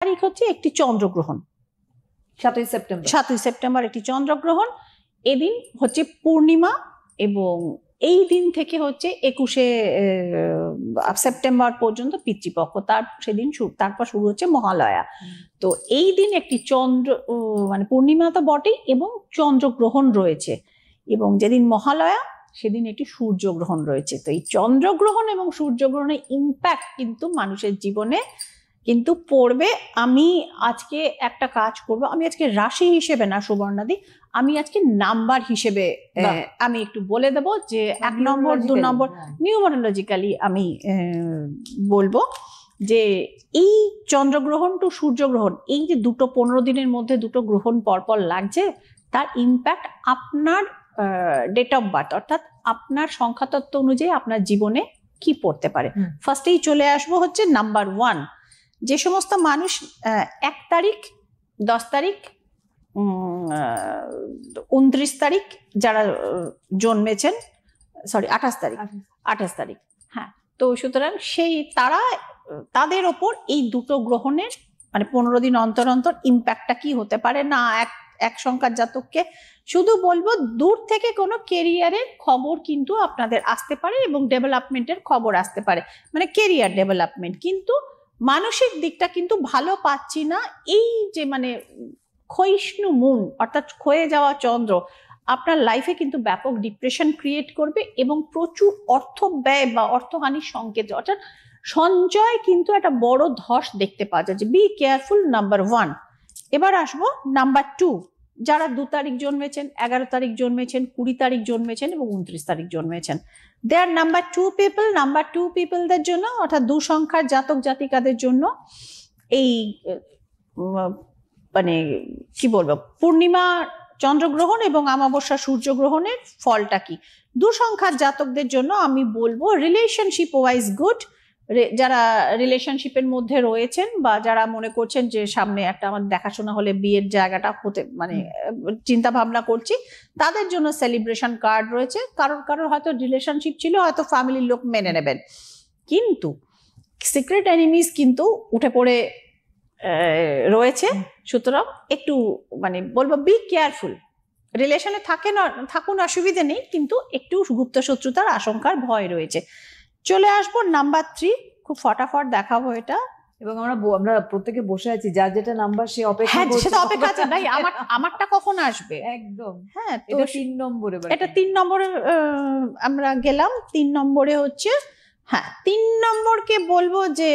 তারিখ হচ্ছে একটি চন্দ্রগ্রহণ, 7ই সেপ্টেম্বর একটি চন্দ্রগ্রহণ। এদিন হচ্ছে পূর্ণিমা এবং এই দিন থেকে হচ্ছে 21শে সেপ্টেম্বর পর্যন্ত পিতৃপক্ষ, তারপর শুরু হচ্ছে মহালয়া। তো এই দিন একটি মানে পূর্ণিমা তো বটেই এবং চন্দ্রগ্রহণ রয়েছে, এবং যেদিন মহালয়া সেদিন একটি সূর্যগ্রহণ রয়েছে। তো এই চন্দ্রগ্রহণ এবং সূর্যগ্রহণের ইম্প্যাক্ট কিন্তু মানুষের জীবনে কিন্তু পড়বে। আমি আজকে একটা কাজ করব, আমি আজকে রাশি হিসেবে না সুবর্ণাদি, আমি আজকে নাম্বার হিসেবে আমি একটু বলে দেব যে 1 নম্বর 2 নম্বর নিউমারোলজিক্যালি আমি বলবো যে এই চন্দ্রগ্রহণ টু সূর্যগ্রহণ, এই যে 15 দিনের মধ্যে দুটো গ্রহণ পরপর লাগছে, তার ইম্প্যাক্ট আপনার ডেট অফ বার্থ অর্থাৎ আপনার সংখ্যাতত্ত্ব অনুযায়ী আপনার জীবনে কি পড়তে পারে। ফার্স্টেই চলে আসবো হচ্ছে নাম্বার 1, যে সমস্ত মানুষ 1 তারিখ, 10 তারিখ, 29 তারিখ যারা জন্মেছেন, 28 তারিখ, হ্যাঁ, তো সুতরাং তাদের ওপর এই দুটো গ্রহণের মানে 15 দিন অন্তর অন্তর ইম্প্যাক্টটা কি হতে পারে না। এক সংখ্যার জাতককে শুধু বলবো দূর থেকে কোনো কেরিয়ারের খবর কিন্তু আপনাদের আসতে পারে এবং ডেভেলপমেন্টের খবর আসতে পারে, মানে কেরিয়ার ডেভেলপমেন্ট, কিন্তু মানসিক দিকটা কিন্তু ভালো পাচ্ছি না। এই যে মানে ক্ষয়িষ্ণু মুন অর্থাৎ ক্ষয়ে যাওয়া চন্দ্র আপনার লাইফে কিন্তু ব্যাপক ডিপ্রেশন ক্রিয়েট করবে এবং প্রচুর অর্থ ব্যয় বা অর্থহানির সংকেত, অর্থাৎ সঞ্চয় কিন্তু একটা বড় ধস দেখতে পাওয়া যাচ্ছে। Be careful, number 1। এবার আসবো নাম্বার 2, যারা 2 তারিখ জন্মেছেন, 11 তারিখ জন্মেছেন, 20 তারিখ জন্মেছেন এবং 29 তারিখ জন্মেছেন। দে আর নাম্বার 2 পিপলদের জন্য অর্থাৎ 2 সংখ্যার জাতক জাতিকাদের জন্য এই মানে কি বলবো, পূর্ণিমা চন্দ্রগ্রহণ এবং অমাবস্যা সূর্যগ্রহণের ফলটা কি। 2 সংখ্যার জাতকদের জন্য আমি বলবো রিলেশনশিপ ওয়াইজ গুড। যারা রিলেশনশিপের মধ্যে রয়েছেন বা যারা মনে করছেন যে সামনে একটা আমার দেখাশোনা হলে বিয়ের জায়গাটা হতে মানে চিন্তা ভাবনা করছি, তাদের জন্য সেলিব্রেশন কার্ড রয়েছে। কারোর হয়তো রিলেশনশিপ ছিল, হয়তো ফ্যামিলির লোক মেনে নেবেন, কিন্তু সিক্রেট এনিমিজ কিন্তু উঠে পড়ে রয়েছে। সুতরাং একটু মানে বলবো বি কেয়ারফুল। রিলেশনে থাকুন, অসুবিধে নেই, কিন্তু একটু গুপ্ত শত্রুতার আশঙ্কার ভয় রয়েছে। চলে আসবো নাম্বার 3, খুব ফটাফট দেখাবো এটা। এবং আমরা প্রত্যেকে বসে আছি, যার যেটা নাম্বার সে অপেক্ষা করছে। সেটা অপেক্ষা আছে, নাই আমারটা কখন আসবে। একদম, হ্যাঁ, এটা 3 নম্বরে, এটা 3 নম্বরে আমরা গেলাম। 3 নম্বরে হচ্ছে, হ্যাঁ 3 নম্বরকে বলবো যে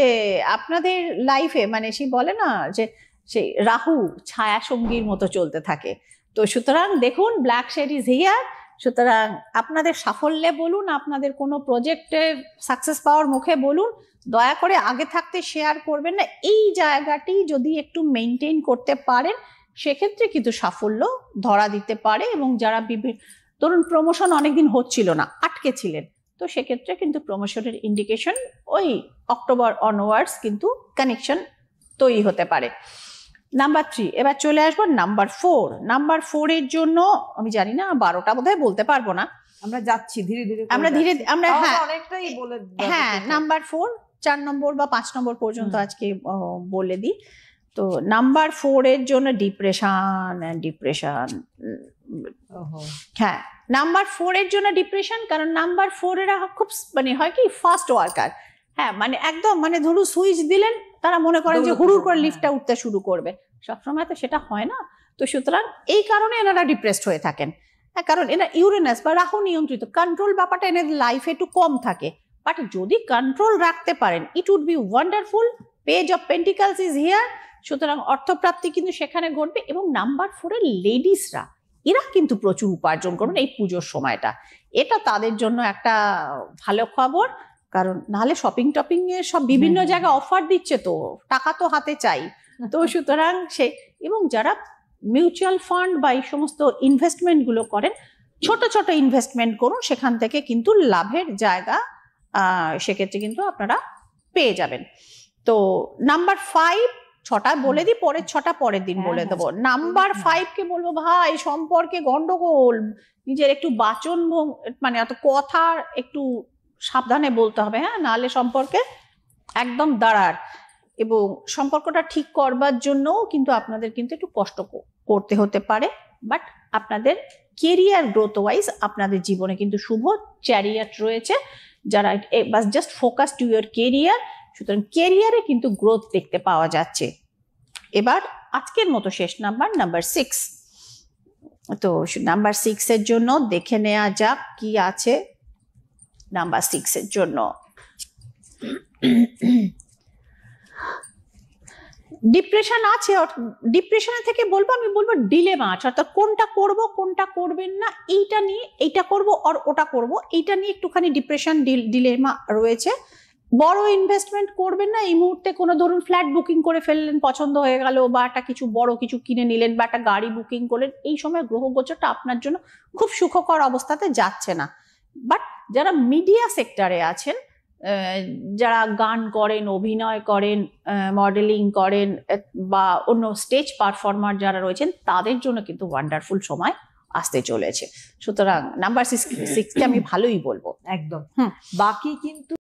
আপনাদের লাইফে মানে সে বলে না যে সেই রাহু ছায়া সঙ্গীর মতো চলতে থাকে। তো সুতরাং দেখুন ব্ল্যাক শেড ইজ হিয়ার। সুতরাং আপনাদের সাফল্যে বলুন, আপনাদের কোনো প্রজেক্টে সাকসেস পাওয়ার মুখে বলুন, দয়া করে আগে থাকতে শেয়ার করবেন না। এই জায়গাটি যদি একটু মেনটেন করতে পারেন সেক্ষেত্রে কিন্তু সাফল্য ধরা দিতে পারে। এবং যারা ধরুন প্রমোশন অনেকদিন হচ্ছিল না, আটকে ছিলেন, তো সেক্ষেত্রে কিন্তু প্রমোশনের ইন্ডিকেশন ওই অক্টোবর অনওয়ার্ডস কিন্তু কানেকশন তৈরি হতে পারে। নাম্বার 3, এবার চলে আসবো নাম্বার 4। নাম্বার 4 এর জন্য আমি জানি না 12টা বোধহয় বলতে পারবো না, আমরা যাচ্ছি ধীরে ধীরে আমরা হ্যাঁ অনেকটাই বলে, হ্যাঁ নাম্বার 4, 4 নম্বর বা 5 নম্বর পর্যন্ত আজকে বলে দিই। তো নাম্বার 4 এর জন্য ডিপ্রেশন, হ্যাঁ নাম্বার 4 এর জন্য ডিপ্রেশন, কারণ নাম্বার 4 এরা খুব মানে হয় কি ফাস্ট ওয়ার্কার। হ্যাঁ মানে একদম মানে ধরুন সুইচ দিলেন, তারা মনে করেন যে হুড়ুর করে লিফটটা উঠতে শুরু করবে, সবসময় তো সেটা হয় না। তো সুতরাং এই কারণে এনারা ডিপ্রেসড হয়ে থাকেন। হ্যাঁ, কারণ এরা ইউরেনাস বা রাহু নিয়ন্ত্রিত, কন্ট্রোল ব্যাপারটা এনাদের লাইফে একটু কম থাকে। বাট যদি কন্ট্রোল রাখতে পারেন, it would be wonderful. Page of pentacles is here. সুতরাং অর্থপ্রাপ্তি কিন্তু সেখানে ঘটবে। এবং নাম্বার 4 এর লেডিসরা, এরা কিন্তু প্রচুর উপার্জন করবেন এই পুজোর সময়টা। এটা তাদের জন্য একটা ভালো খবর, কারণ নাহলে শপিং টপিং এর সব বিভিন্ন জায়গায় অফার দিচ্ছে, তো টাকা তো হাতে চাই। তো সুতরাং এবং যারা মিউচুয়াল ফান্ড বা এই সমস্ত ইনভেস্টমেন্ট গুলো করেন, ছোট ছোট ইনভেস্টমেন্ট করুন, সেখান থেকে কিন্তু লাভের জায়গা সেক্ষেত্রে কিন্তু আপনারা পেয়ে যাবেন। তো নাম্বার 5, 6টা বলে দিই, পরের 6টা পরের দিন বলে দেবো। নাম্বার 5 কে বলবো ভাই সম্পর্কে গন্ডগোল, নিজের একটু বাচন মানে এত কথা একটু সাবধানে বলতে হবে, হ্যাঁ, নাহলে সম্পর্কে একদম দাঁড়ার। এবং সম্পর্কটা ঠিক করবার জন্যও কিন্তু আপনাদের কিন্তু একটু কষ্ট করতে হতে পারে, বাট আপনাদের কেরিয়ার গ্রোথ ওয়াইজ আপনাদের জীবনে কিন্তু শুভ চ্যারিয়াট রয়েছে। যারা just focus to your career, সুতরাং কেরিয়ারে কিন্তু গ্রোথ দেখতে পাওয়া যাচ্ছে। এবার আজকের মতো শেষ নাম্বার 6। তো নাম্বার 6 এর জন্য দেখে নেওয়া যাক কি আছে নাম্বার 6 এর জন্য। ডিপ্রেশন আছে, ডিপ্রেশনের থেকে আমি বলবো ডিলেমা আছে, অর্থাৎ কোনটা করব কোনটা করবেন না, এইটা নিয়ে এইটা করব আর ওটা করব, এইটা নিয়ে একটুখানি ডিপ্রেশন ডিলেমা রয়েছে। বড় ইনভেস্টমেন্ট করবেন না এই মুহূর্তে, কোনো ধরুন ফ্ল্যাট বুকিং করে ফেললেন, পছন্দ হয়ে গেল, বা একটা কিছু বড় কিছু কিনে নিলেন, বা একটা গাড়ি বুকিং করলেন, এই সময় গ্রহ গোচরটা আপনার জন্য খুব সুখকর অবস্থাতে যাচ্ছে না। বাট যারা মিডিয়া সেক্টরে আছেন, যারা গান করেন, অভিনয় করেন, মডেলিং করেন, বা অন্য স্টেজ পারফর্মার যারা রয়েছেন, তাদের জন্য কিন্তু ওয়ান্ডারফুল সময় আসতে চলেছে। সুতরাং নাম্বার 6কে আমি ভালোই বলবো। একদম। বাকি কিন্তু